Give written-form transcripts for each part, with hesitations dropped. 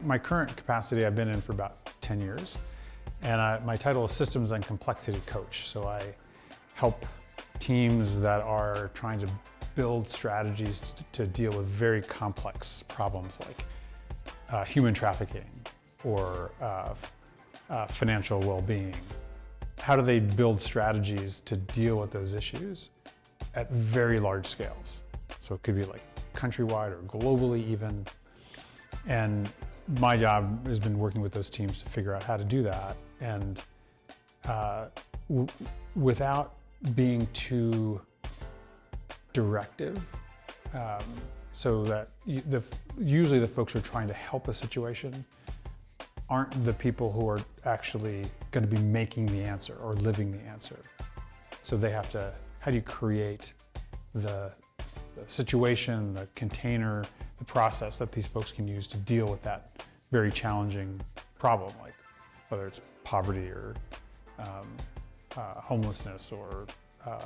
My current capacity I've been in for about 10 years, and my title is Systems and Complexity Coach. So I help teams that are trying to build strategies to deal with very complex problems like human trafficking or financial well-being. How do they build strategies to deal with those issues at very large scales? So it could be like countrywide or globally even. And my job has been working with those teams to figure out how to do that, and without being too directive, so that usually the folks who are trying to help a situation aren't the people who are actually going to be making the answer or living the answer. So they have to, how do you create the situation, the container, the process that these folks can use to deal with that very challenging problem, like whether it's poverty or homelessness, or I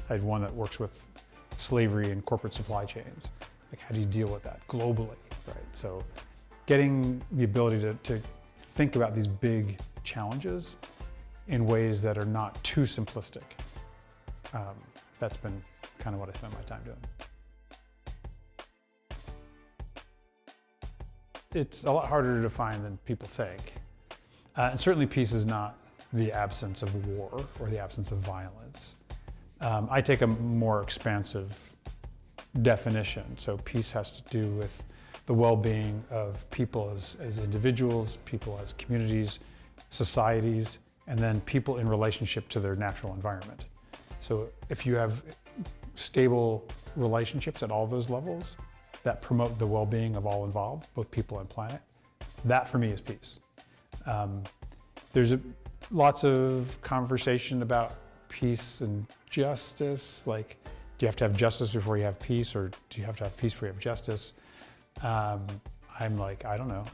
had one that works with slavery and corporate supply chains. Like, how do you deal with that globally, right? So getting the ability to think about these big challenges in ways that are not too simplistic. That's been kind of what I spent my time doing. It's a lot harder to define than people think. And certainly peace is not the absence of war or the absence of violence. I take a more expansive definition. So peace has to do with the well-being of people as individuals, people as communities, societies, and then people in relationship to their natural environment. So if you have stable relationships at all those levels that promote the well-being of all involved, both people and planet, that for me is peace. There's lots of conversation about peace and justice, like, do you have to have justice before you have peace, or do you have to have peace before you have justice? I'm like, I don't know.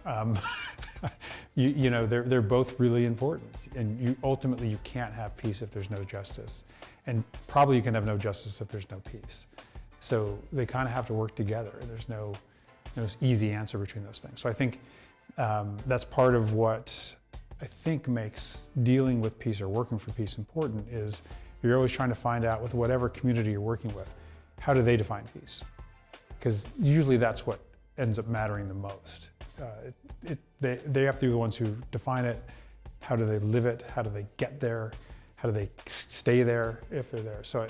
You know, they're both really important, and ultimately you can't have peace if there's no justice, and probably you can have no justice if there's no peace. So they kind of have to work together. There's no easy answer between those things. So I think that's part of what I think makes dealing with peace or working for peace important, is you're always trying to find out, with whatever community you're working with, how do they define peace? Because usually that's what ends up mattering the most. They have to be the ones who define it. How do they live it? How do they get there? How do they stay there if they're there? So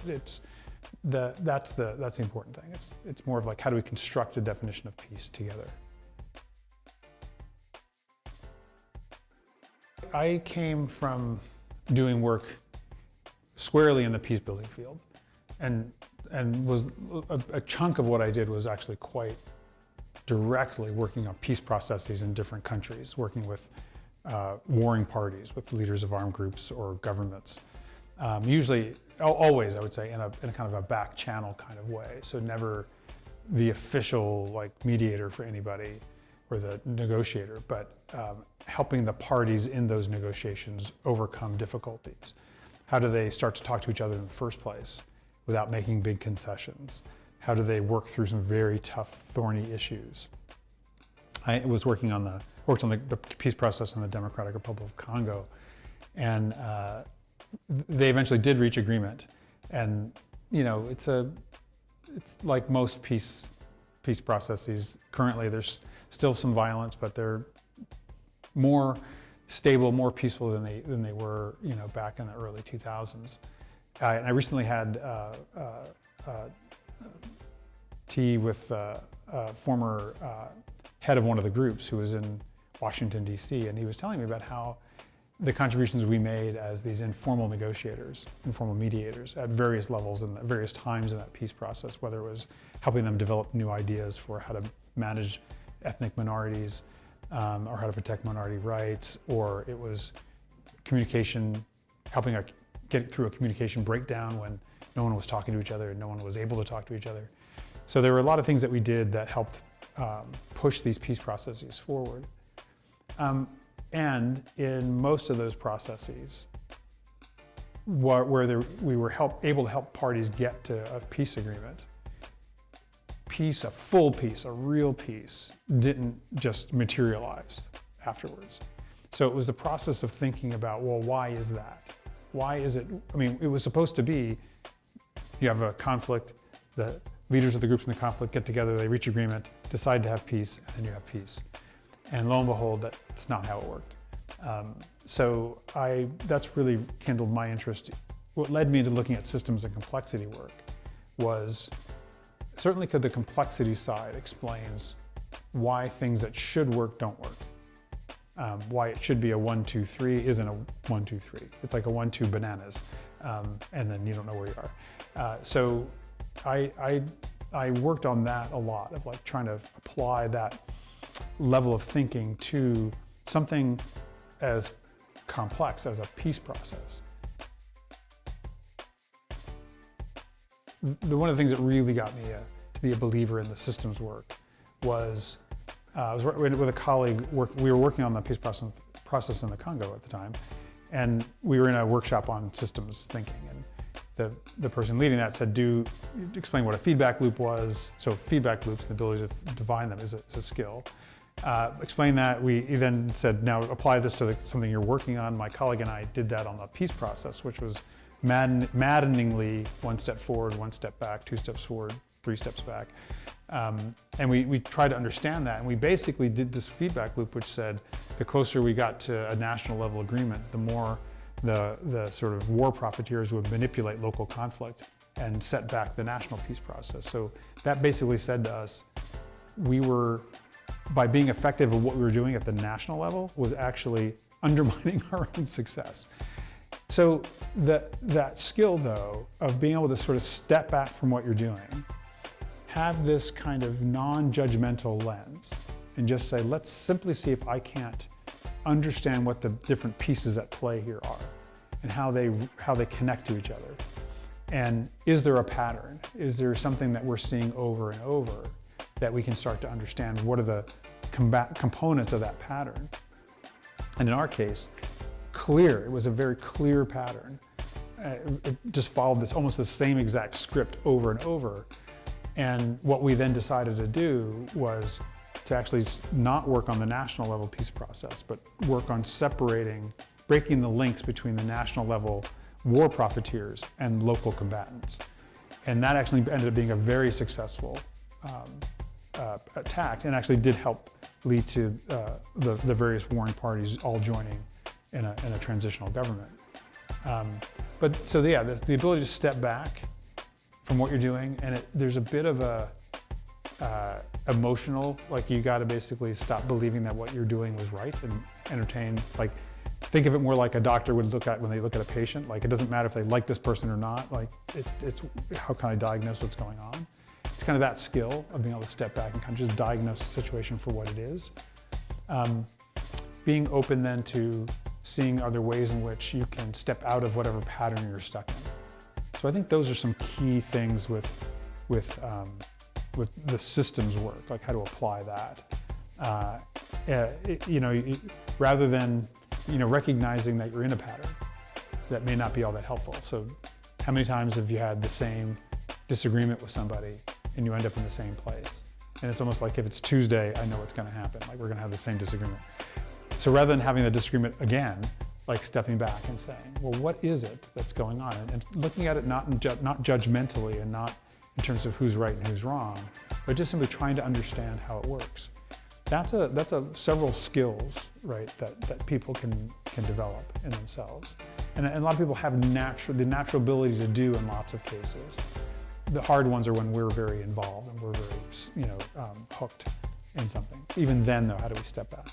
that's the important thing. It's more of like, how do we construct a definition of peace together? I came from doing work squarely in the peace building field, and was a chunk of what I did was actually quite directly working on peace processes in different countries, working with warring parties, with leaders of armed groups or governments. Usually, always, I would say, in a kind of a back channel kind of way. So never the official like mediator for anybody or the negotiator, but helping the parties in those negotiations overcome difficulties. How do they start to talk to each other in the first place without making big concessions? How do they work through some very tough, thorny issues? I was worked on the peace process in the Democratic Republic of Congo, and they eventually did reach agreement. And you know, it's like most peace processes. Currently, there's still some violence, but they're more stable, more peaceful than they were, you know, back in the early 2000s. And I recently had tea with a former head of one of the groups who was in Washington, D.C., and he was telling me about how the contributions we made as these informal negotiators, informal mediators at various levels and at various times in that peace process, whether it was helping them develop new ideas for how to manage ethnic minorities, or how to protect minority rights, or it was communication, helping get through a communication breakdown when no one was talking to each other and no one was able to talk to each other. So there were a lot of things that we did that helped push these peace processes forward. And in most of those processes, where we were able to help parties get to a peace agreement, piece, a full piece, a real piece, didn't just materialize afterwards. So it was the process of thinking about, well, why is that? Why is it, I mean, it was supposed to be, you have a conflict, the leaders of the groups in the conflict get together, they reach agreement, decide to have peace, and then you have peace. And lo and behold, that's not how it worked. So that's really kindled my interest. What led me to looking at systems and complexity work was, certainly the complexity side explains why things that should work don't work. Why it should be a 1, 2, 3 isn't a 1, 2, 3. It's like a 1, 2 bananas, and then you don't know where you are. So I worked on that a lot, of like trying to apply that level of thinking to something as complex as a peace process. One of the things that really got me to be a believer in the systems work was, I was with a colleague, we were working on the peace process in the Congo at the time, and we were in a workshop on systems thinking, and the person leading that said, explain what a feedback loop was. So feedback loops, the ability to define them is a skill. Explain that. He then said, now apply this to something you're working on. My colleague and I did that on the peace process, which was maddeningly 1 step forward, 1 step back, 2 steps forward, 3 steps back. And we tried to understand that. And we basically did this feedback loop, which said the closer we got to a national level agreement, the more the sort of war profiteers would manipulate local conflict and set back the national peace process. So that basically said to us, by being effective at what we were doing at the national level, was actually undermining our own success. So that skill, though, of being able to sort of step back from what you're doing, have this kind of non-judgmental lens, and just say, let's simply see if I can't understand what the different pieces at play here are, and how they connect to each other. And is there a pattern? Is there something that we're seeing over and over that we can start to understand? What are the components of that pattern? And in our case, it was a very clear pattern. It just followed almost the same exact script over and over. And what we then decided to do was to actually not work on the national level peace process, but work on breaking the links between the national level war profiteers and local combatants. And that actually ended up being a very successful attack, and actually did help lead to the various warring parties all joining in a transitional government. The ability to step back from what you're doing, and there's a bit of a emotional, like you got to basically stop believing that what you're doing was right and entertain, like think of it more like a doctor would look at when they look at a patient. Like it doesn't matter if they like this person or not, like it's how can I diagnose what's going on? It's kind of that skill of being able to step back and kind of just diagnose the situation for what it is. Being open then to seeing other ways in which you can step out of whatever pattern you're stuck in. So I think those are some key things with the systems work, like how to apply that. Rather than recognizing that you're in a pattern that may not be all that helpful. So how many times have you had the same disagreement with somebody and you end up in the same place? And it's almost like if it's Tuesday, I know what's going to happen. Like we're going to have the same disagreement. So rather than having the disagreement again, like stepping back and saying, well, what is it that's going on? And looking at it not judgmentally and not in terms of who's right and who's wrong, but just simply trying to understand how it works. That's several skills, right, that people can develop in themselves. And a lot of people have the natural ability to do in lots of cases. The hard ones are when we're very involved and we're very, hooked in something. Even then, though, how do we step back?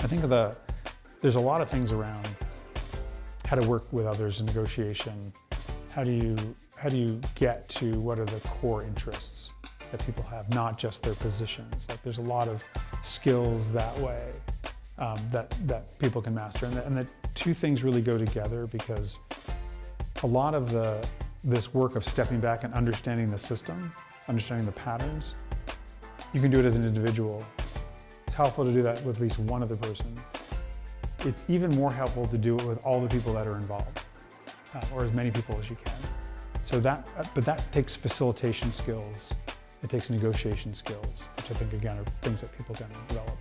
I think there's a lot of things around how to work with others in negotiation. How do you get to what are the core interests that people have, not just their positions? Like there's a lot of skills that way that people can master, and the two things really go together, because a lot of this work of stepping back and understanding the system, understanding the patterns, you can do it as an individual. It's helpful to do that with at least one other person. It's even more helpful to do it with all the people that are involved, or as many people as you can. So but that takes facilitation skills. It takes negotiation skills, which I think, again, are things that people can develop.